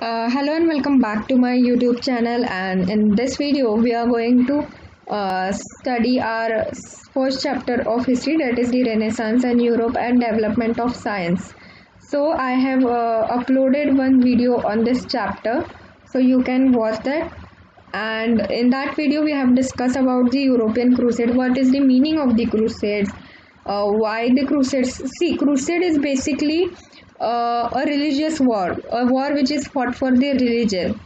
Hello and welcome back to my YouTube channel, and in this video we are going to study our first chapter of history, that is the Renaissance and Europe and development of science. So I have uploaded one video on this chapter, so you can watch that. And in that video we have discussed about the European crusade, what is the meaning of the crusades, why the crusades. See, crusade is basically a religious war, a war which is fought for the religion.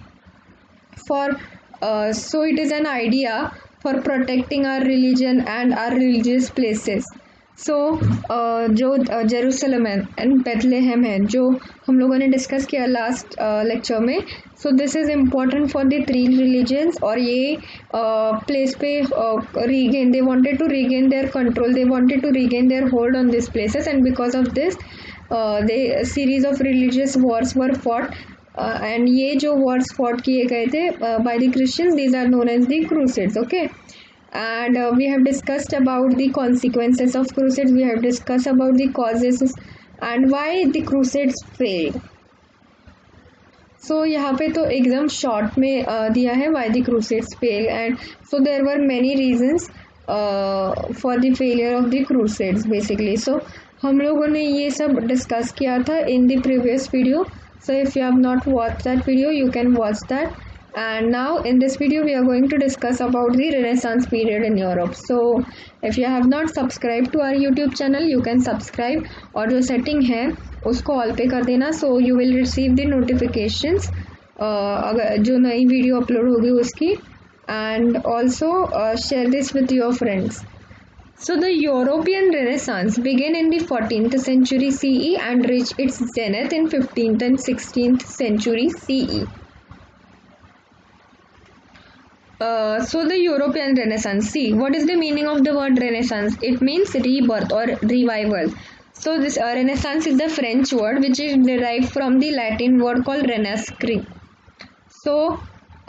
So it is an idea for protecting our religion and our religious places. सो जो Jerusalem and Bethlehem है, जो हम लोगों ने discuss किया last lecture में. So this is important for the three religions, और ये प्लेस पे regain, they wanted to regain their control, they wanted to regain their hold on this places, and because of this they series of religious wars were fought. And ये जो wars fought किए गए थे by the Christians, these are known as the Crusades. Okay, and we have discussed about the consequences of crusades, we have discussed about the causes and why the crusades failed. So यहाँ पे तो एकदम short में दिया है why the crusades failed, and so there were many reasons for the failure of the crusades basically. So हम लोगों ने ये सब डिस्कस किया था in the previous video, so if you have not watched that video you can watch that. And now in this video we are going to discuss about the Renaissance period in Europe. So if you have not subscribed to our YouTube channel you can subscribe, और जो setting है उसको all पे कर देना, so you will receive the notifications अगर जो नई वीडियो अपलोड होगी उसकी. And also share this with your friends. So the European Renaissance began in the 14th century CE and reached its zenith in 15th and 16th century CE. So the European Renaissance. See, what is the meaning of the word Renaissance? It means rebirth or revival. So this Renaissance is the French word which is derived from the Latin word called renescere. So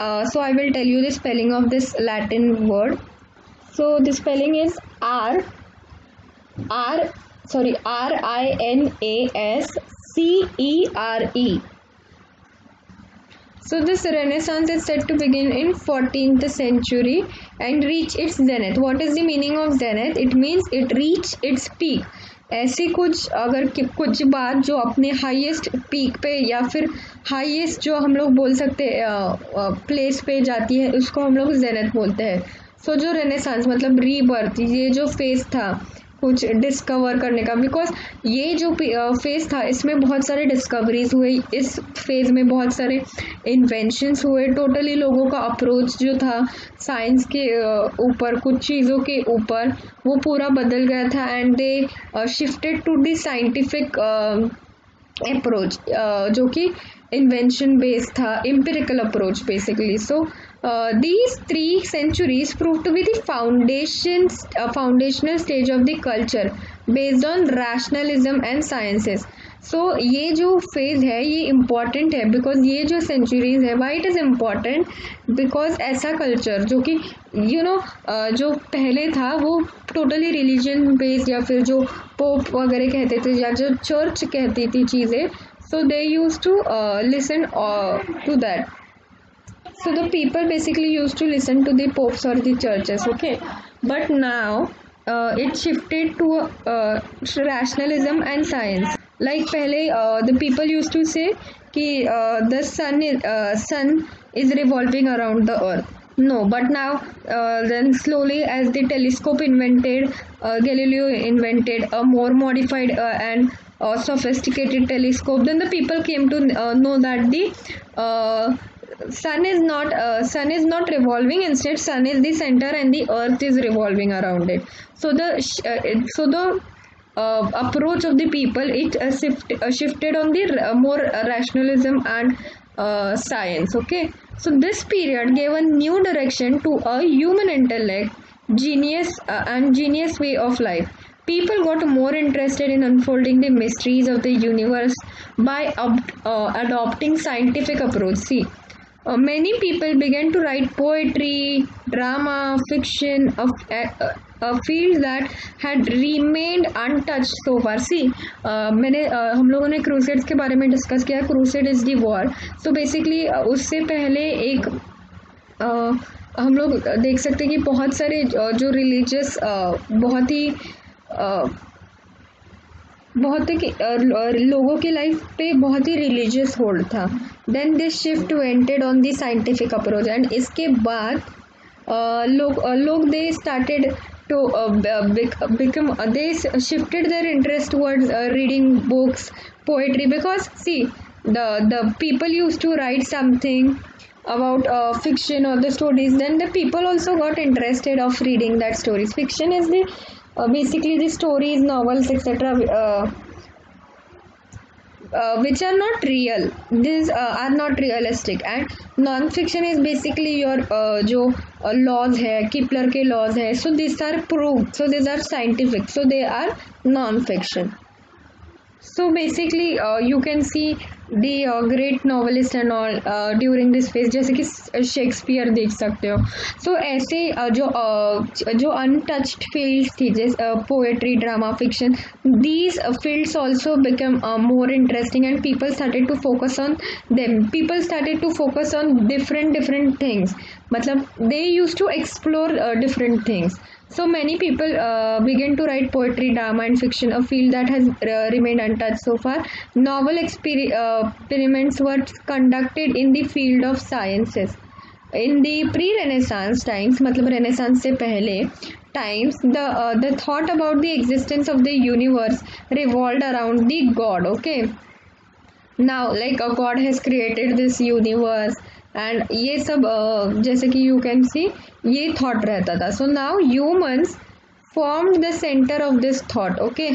I will tell you the spelling of this Latin word. So the spelling is RINASCERE. So this Renaissance is said to begin in 14th century and reach its zenith. What is the meaning of zenith? It means it reach its peak. ऐसी कुछ अगर कुछ बात जो अपने highest peak पे या फिर हाईएस्ट जो हम लोग बोल सकते प्लेस पे जाती है उसको हम लोग जेनेथ बोलते हैं. सो जो रेनेसांस मतलब रीबर्थ, ये जो फेज था कुछ डिस्कवर करने का, बिकॉज ये जो फेज़ था इसमें बहुत सारे डिस्कवरीज हुए, इस फेज़ में बहुत सारे इन्वेंशंस हुए, टोटली लोगों का अप्रोच जो था साइंस के ऊपर, कुछ चीज़ों के ऊपर, वो पूरा बदल गया था. And they shifted to the scientific approach जो कि इन्वेंशन बेस्ड था, empirical approach basically. So these 3 centuries proved to be the foundational stage of the culture based on rationalism and sciences. So ये जो फेज़ है ये important है, because ये जो सेंचुरीज है, why it is important because ऐसा कल्चर जो कि जो पहले था वो टोटली रिलीजन बेस्ड, या फिर जो पोप वगैरह कहते थे या जो चर्च कहती थी चीज़ें, so they used to listen to that. So the people basically used to listen to the popes or the churches. Okay, but now it shifted to rationalism and science. Like पहले the people used to say कि the sun is revolving around the earth. No, but now then slowly as the telescope invented, Galileo invented a more modified and sophisticated telescope, then the people came to know that the sun is not revolving, instead sun is the center and the earth is revolving around it. So the approach of the people, it shifted on the more rationalism and science. Okay, so this period gave a new direction to a human intellect, genius way of life. People got more interested in unfolding the mysteries of the universe by adopting scientific approach. See, many people began to write poetry, drama, fiction, a field that had remained untouched so far. See, हम लोगों ने crusades के बारे में discuss किया. Crusade is the war. So basically उससे पहले एक हम लोग देख सकते हैं कि बहुत सारे जो रिलीजियस बहुत ही लोगों की लाइफ पे बहुत ही रिलीजियस होल्ड था. Then this shift went on the scientific approach, and इसके बाद लोग they started to become they shifted their interest towards reading books, poetry, because see, the people used to write something about fiction or the stories, then the people also got interested of reading that stories. Fiction is the basically the stories, novels, etc., which are not real. These are not realistic, and non-fiction is basically your जो laws है, Kepler के laws है, so these are proved, so these are scientific, so they are non-fiction. So basically you can see the great novelist and all during this phase, जैसे कि Shakespeare देख सकते हो. So ऐसे जो untouched fields थी, जैसे poetry, drama, fiction, these fields also become more interesting, and people started to focus on them. People started to focus on different things. मतलब they used to explore different things. So many people began to write poetry, drama, and fiction, a field that has remained untouched so far. Novel experiments were conducted in the field of sciences. In the pre-Renaissance times, मतलब Renaissance से पहले times, the thought about the existence of the universe revolved around the God. Okay, now like a God has created this universe, and ये सब जैसे कि you can see ये thought रहता था. So now humans formed the centre of this thought. Okay,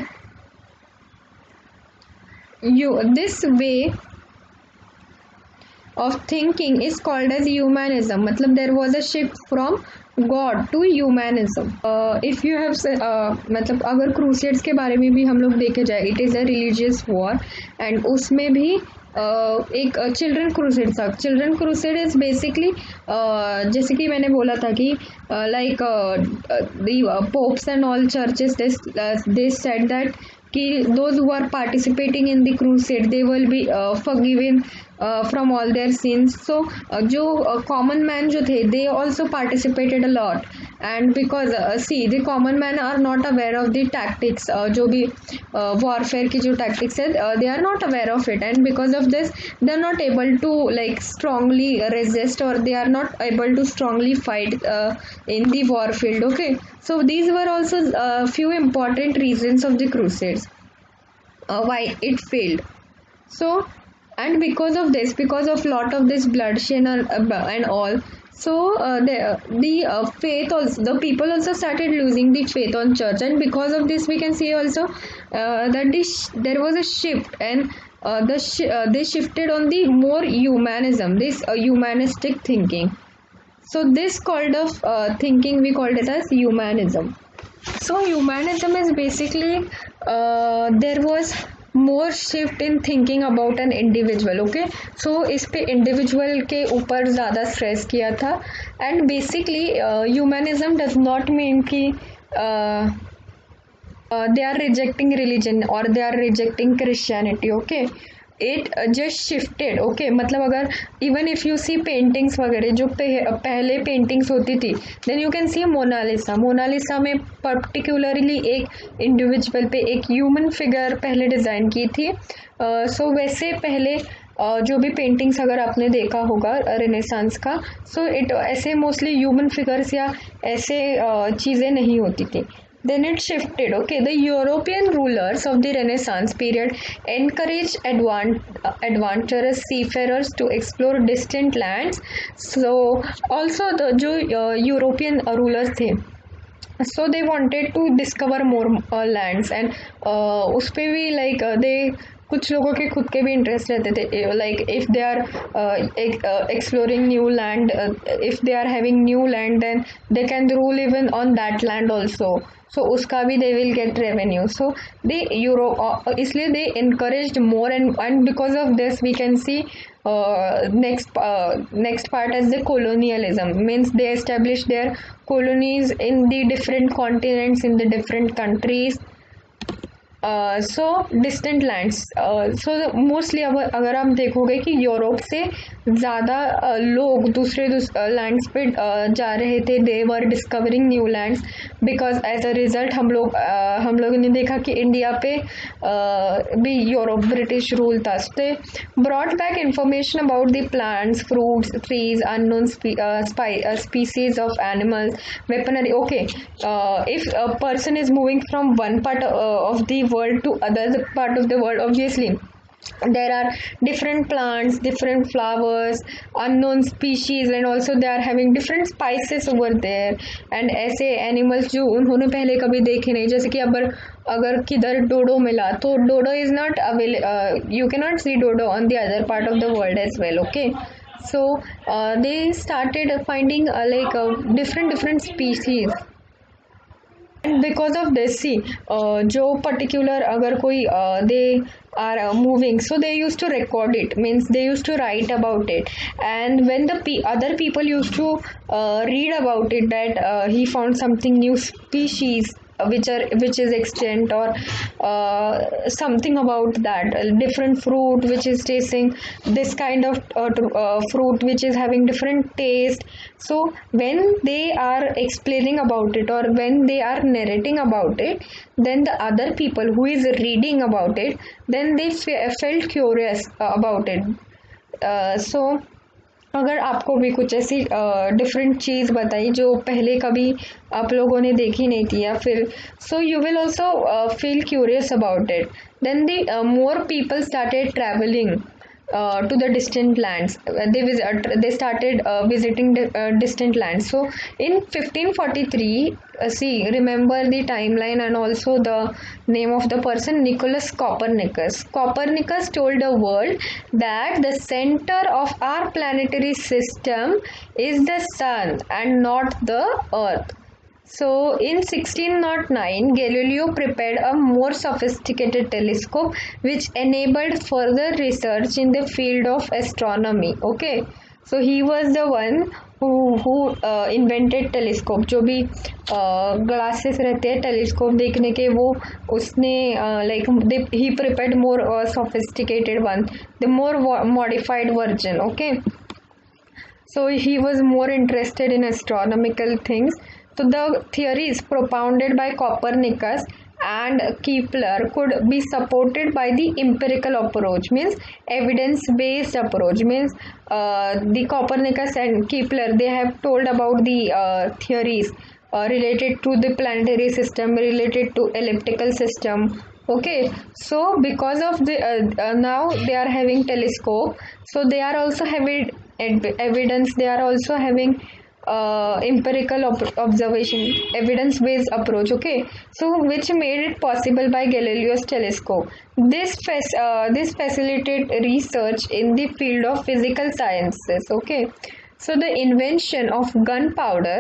this way of thinking is called as humanism. मतलब there was a shift from God to humanism. If you have मतलब अगर crusades के बारे में भी हम लोग देखे जाए, it is a religious war, and उसमें भी एक चिल्ड्रन क्रूसेड था. चिल्ड्रन क्रूसेड इज बेसिकली जैसे कि मैंने बोला था कि like the pops and all churches they said that कि those who are participating in the crusade they will be forgiven from all their sins. So जो common man जो थे they also participated a lot, and because see the common man are not aware of the tactics, जो भी warfare की जो tactics है they are not aware of it, and because of this they are not able to like strongly resist, or they are not able to strongly fight in the war field. Okay, so these were also few important reasons of the crusades why it failed. So, and because of this, because of lot of this bloodshed and all, so the faith also, the people also started losing the faith on church, and because of this we can see also that there was a shift, and they shifted on the more humanism, this humanistic thinking. So this called of thinking we called it as humanism. So humanism is basically there was more shift in thinking about an individual. Okay, so इस पे individual के ऊपर ज़्यादा stress किया था, and basically humanism does not mean कि they are rejecting religion or they are rejecting Christianity. Okay, it just shifted. Okay, मतलब अगर even if you see paintings वगैरह जो पहले paintings होती थी, then you can see Mona Lisa. Mona Lisa में particularly एक individual पे एक human figure पहले डिज़ाइन की थी. So वैसे पहले जो भी पेंटिंग्स अगर आपने देखा होगा रेनेसांस का, सो इट ऐसे मोस्टली ह्यूमन फिगर्स या ऐसे चीज़ें नहीं होती थी. Then it shifted. Okay, the European rulers of the Renaissance period encouraged adventurous seafarers to explore distant lands. So also the जो European rulers थे, so they wanted to discover more lands, and उस पे भी like they कुछ लोगों के खुद के भी इंटरेस्ट रहते थे, like if they are exploring new land, if they are having new land then they can rule even on that land also, so उसका भी they will get revenue. So they Europe, इसलिए they encouraged more and because of this we can see next part as the colonialism, means they established their colonies in the different continents, in the different countries. So distant lands, so mostly अब अगर आप देखोगे कि Europe से ज़्यादा लोग दूसरे lands पे जा रहे थे, they were discovering new lands, because as a result हम लोगों ने देखा कि इंडिया पे भी यूरोप ब्रिटिश रूल था. They brought back information about the plants, fruits, trees, unknown species of animals, weaponry. Okay, if a person is moving from one part of the world to other part of the world, obviously there are different plants, different flowers, unknown species, and also they are having different spices over there. and ऐसे animals जो उन्होंने पहले कभी देखे नहीं, जैसे कि अगर किधर डोडो मिला तो डोडो is not available, you cannot see dodo on the other part of the world as well. Okay, so they started finding different species. And because of this see जो पर्टिकुलर अगर कोई they are moving, so they used to record it, means they used to write about it, and when the other people used to read about it that he found something new species which is extinct, or something about that different fruit which is tasting this kind of fruit which is having different taste. So when they are explaining about it, or when they are narrating about it, then the other people who is reading about it, then they felt curious about it. So अगर आपको भी कुछ ऐसी different चीज़ बताई जो पहले कभी आप लोगों ने देखी नहीं थी, या फिर so you will also feel curious about it. Then the more people started travelling to the distant lands. They started visiting distant lands. So in 1543, see, remember the timeline and also the name of the person, Nicholas Copernicus. Copernicus told the world that the center of our planetary system is the sun and not the earth. So in 1609, Galileo prepared a more sophisticated telescope which enabled further research in the field of astronomy. Okay, so he was the one who invented telescope. जो भी glasses रहते हैं telescope देखने के, वो उसने he prepared more sophisticated one, the more modified version. Okay, so he was more interested in astronomical things. So the theories propounded by Copernicus and Kepler could be supported by the empirical approach, means evidence-based approach, means the Copernicus and Kepler, they have told about the theories related to the planetary system, related to elliptical system. Okay, so because of the now they are having telescope, so they are also having evidence, they are also having empirical observation, evidence based approach. Okay, so which made it possible by Galileo's telescope. This facilitated research in the field of physical sciences. Okay, so the invention of gunpowder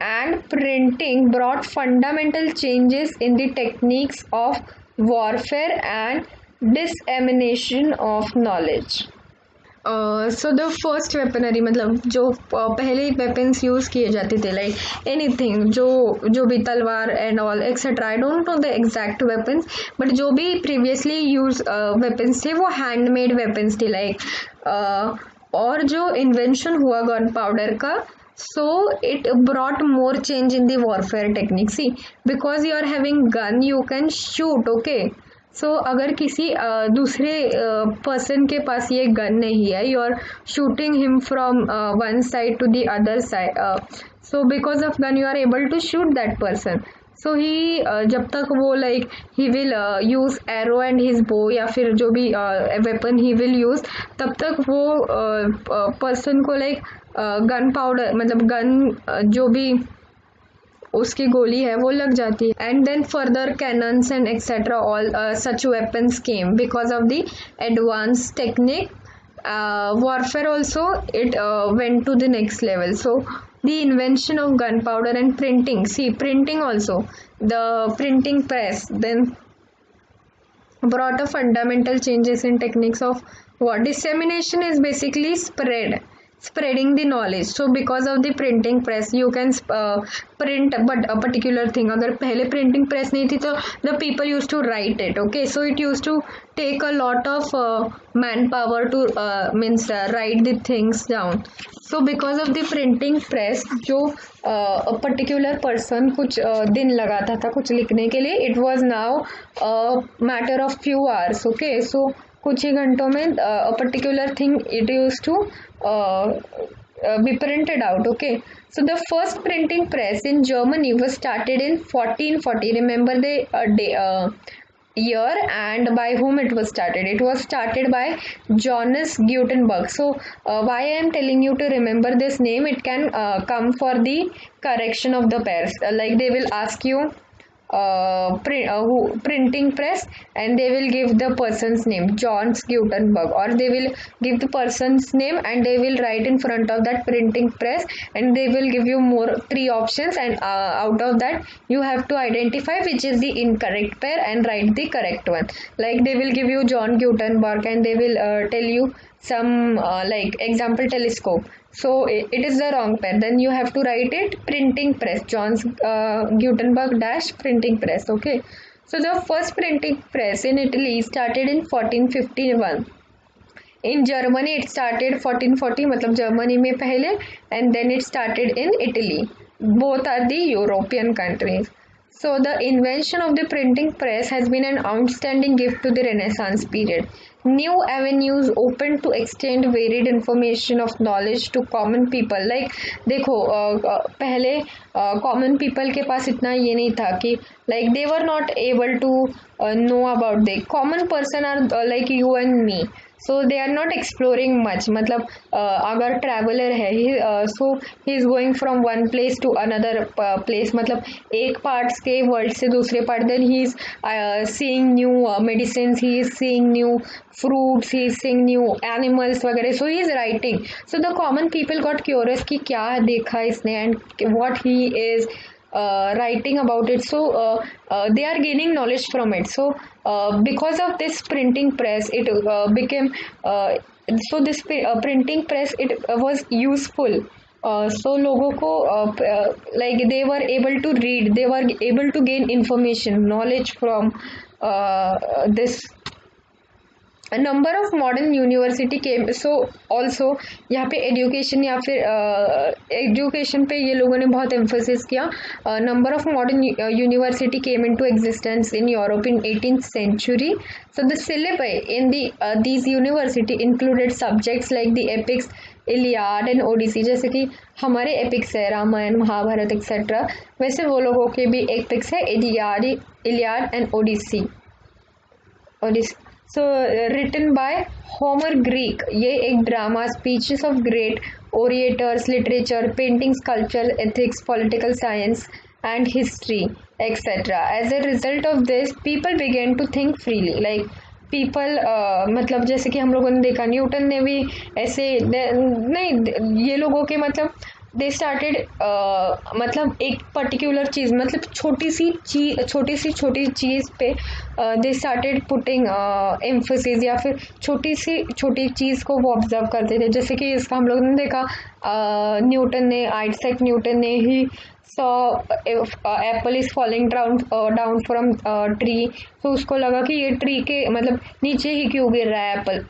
and printing brought fundamental changes in the techniques of warfare and dissemination of knowledge. So the first weaponry, मतलब जो पहले weapons use किए जाते थे, like anything, जो भी तलवार and all etcetera, I don't know the exact weapons, but जो भी प्रीवियसली यूज वेपन्स थे वो हैंडमेड वेपन्स थे, लाइक और जो इन्वेंशन हुआ गन पाउडर का, so it brought more change in the warfare technique. See, because you are having gun, you can shoot. Okay, so अगर किसी दूसरे पर्सन के पास ये गन नहीं है, you are shooting him from one side to the other side, so because of gun you are able to shoot that person. So he जब तक वो like he will use arrow and his bow, या फिर जो भी weapon he will use, तब तक वो person को like गन पाउडर, मतलब गन जो भी उसकी गोली है वो लग जाती है। And then further cannons and etcetera all such weapons came because of the advance technique warfare also it went to the next level. So the invention of gunpowder and printing, see printing also, the printing press then brought a fundamental changes in techniques of what dissemination is basically spreading the knowledge. So because of the printing press you can print but a particular thing. अगर पहले printing press नहीं थी तो the people used to write it, okay, so it used to take a lot of manpower to write the things down. So because of the printing press जो a particular person कुछ दिन लगाता था कुछ लिखने के लिए, it was now a matter of few hours, okay, so कुछ ही घंटों में a particular thing it used to be printed out, okay. So the first printing press in Germany was started in 1440. Remember the year and by whom it was started. It was started by Johannes Gutenberg. So why I am telling you to remember this name, it can come for the correction of the pairs. Like they will ask you printing press and they will give the person's name Johannes Gutenberg, or they will give the person's name and they will write in front of that printing press and they will give you three options, and out of that you have to identify which is the incorrect pair and write the correct one. Like they will give you John Gutenberg and they will tell you some like example telescope, so it is the wrong pair, then you have to write it printing press, John's Gutenberg dash printing press, okay. So the first printing press in Italy started in 1451. In Germany it started 1440, मतलब Germany में पहले, and then it started in Italy. Both are the European countries. So the invention of the printing press has been an outstanding gift to the Renaissance period. New avenues open to exchange varied information of knowledge to common people. Like देखो पहले common people के पास इतना ये नहीं था कि like they were not able to know about the common person are like you and me. So they are not exploring much. मतलब अगर traveler है so he is going from one place to another place, मतलब एक parts के world से दूसरे part, then he is seeing new medicines, he is seeing new fruits, he is seeing new animals वगैरह, so he is writing. So the common people got curious कि क्या देखा इसने and what he is writing about it, so they are gaining knowledge from it. So because of this printing press it became so this printing press it was useful. So लोगों को like they were able to read, they were able to gain information, knowledge from this. A number of modern university came. So also यहाँ पे education या फिर education पे ये लोगों ने बहुत emphasis किया. Number of modern university came into existence in Europe in 18th century. So the syllabi in the these university included subjects like the epics, Iliad and Odyssey. जैसे कि हमारे एपिक्स है रामायण महाभारत एक्सेट्रा, वैसे वो लोगों के भी एपिक्स है Iliad and Odyssey. So written by Homer Greek. ये एक drama, speeches of great orators, literature, painting, sculpture, ethics, political science and history etc. As a result of this people began to think freely. Like people मतलब जैसे कि हम लोगों ने देखा Newton ने भी ऐसे नहीं, ये लोगों के मतलब दे स्टार्टेड मतलब एक पर्टिकुलर चीज़, मतलब छोटी सी चीज़ पे दे स्टार्टेड पुटिंग एम्फोसिस, या फिर छोटी चीज़ को वो ऑब्जर्व करते थे. जैसे कि इसका हम लोगों ने देखा न्यूटन ने, आइजैक न्यूटन ने he saw Apple is falling down from tree, तो उसको लगा कि ये ट्री के मतलब नीचे ही क्यों गिर रहा है एप्पल.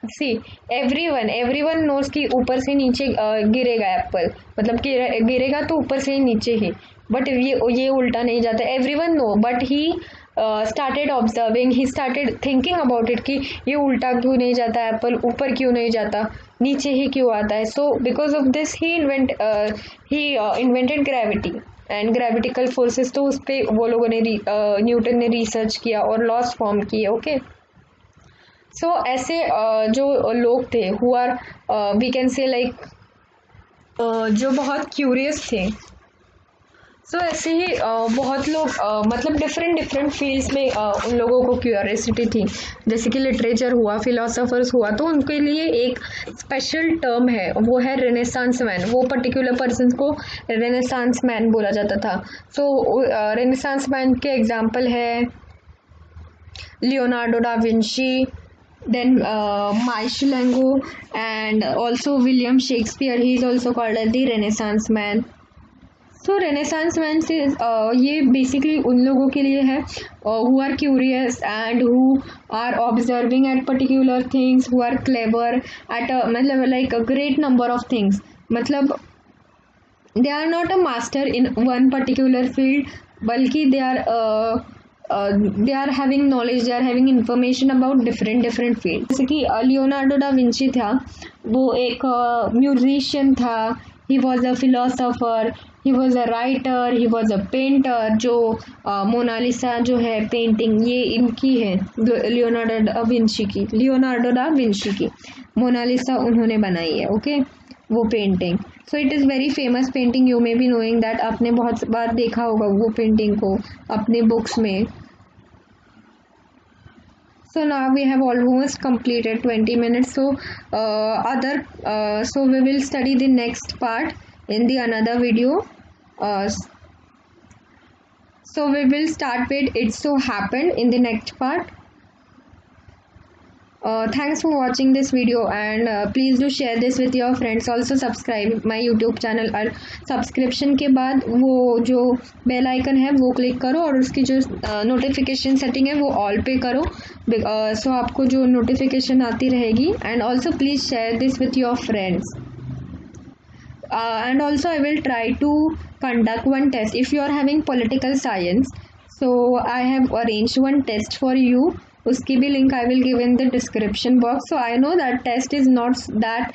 सी एवरीवन नोज कि ऊपर से नीचे गिरेगा एप्पल, मतलब गिरेगा तो ऊपर से नीचे ही, बट ये उल्टा नहीं जाता. Everyone know, but he started observing, he started thinking about it कि ये उल्टा क्यों नहीं जाता एप्पल, ऊपर क्यों नहीं जाता, नीचे ही क्यों आता है. So because of this he invented gravity and gravitical forces. तो उस पर वो लोगों ने न्यूटन ने रिसर्च किया और लॉस फॉर्म किए. ओके सो ऐसे जो लोग थे who are we can say like जो बहुत क्यूरियस थे. सो ऐसे ही बहुत लोग मतलब डिफरेंट फील्ड्स में उन लोगों को क्यूरियोसिटी थी, जैसे कि लिटरेचर हुआ, फिलोसोफर्स हुआ, तो उनके लिए एक स्पेशल टर्म है, वो है रेनेसांस मैन। वो पर्टिकुलर पर्सन को रेनेसांस मैन बोला जाता था। सो रेनेसांस मैन के एग्जाम्पल है Leonardo da Vinci, then Michelangelo, and also William Shakespeare. He is also called as the Renaissance man. So Renaissance man से ये basically उन लोगों के लिए है who are curious and who are observing at particular things, who are clever at a मतलब like a great number of things. मतलब they are not a master in one particular field, बल्कि they are having knowledge, they are having information about different fields. जैसे कि Leonardo da Vinci था, वो एक musician था, he was a philosopher, he was a writer, he was a painter. जो Mona Lisa जो है पेंटिंग, ये इनकी है, लियोनार्डो डा विंची की मोनालिसा उन्होंने बनाई है। ओके, वो painting, so it is very famous painting, you may be knowing that. आपने बहुत बार देखा होगा वो पेंटिंग को अपने बुक्स में। So now we have almost completed 20 minutes. So so we will study the next part in the another video. So we will start with It So Happened in the next part. Thanks for watching this video, and please do share this with your friends. Also subscribe my YouTube channel, और subscription के बाद वो जो bell icon है वो click करो, और उसकी जो नोटिफिकेशन सेटिंग है वो ऑल पे करो, सो आपको जो नोटिफिकेशन आती रहेगी। And also please share this with your friends. And also I will try to conduct one test if you are having political science. So I have arranged one test for you. उसकी भी link I will give in the description box. So I know that test is not that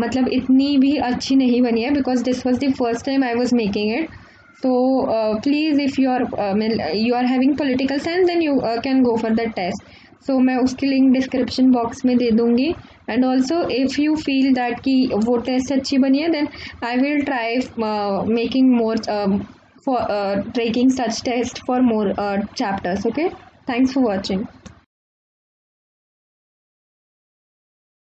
मतलब इतनी भी अच्छी नहीं बनी है, because this was the first time I was making it. So please if you are having political science then you can go for the test. So मैं उसकी link description box में दे दूँगी। And also if you feel that कि वो test अच्छी बनी है, then I will try making more for taking such test for more chapters. Okay, thanks for watching.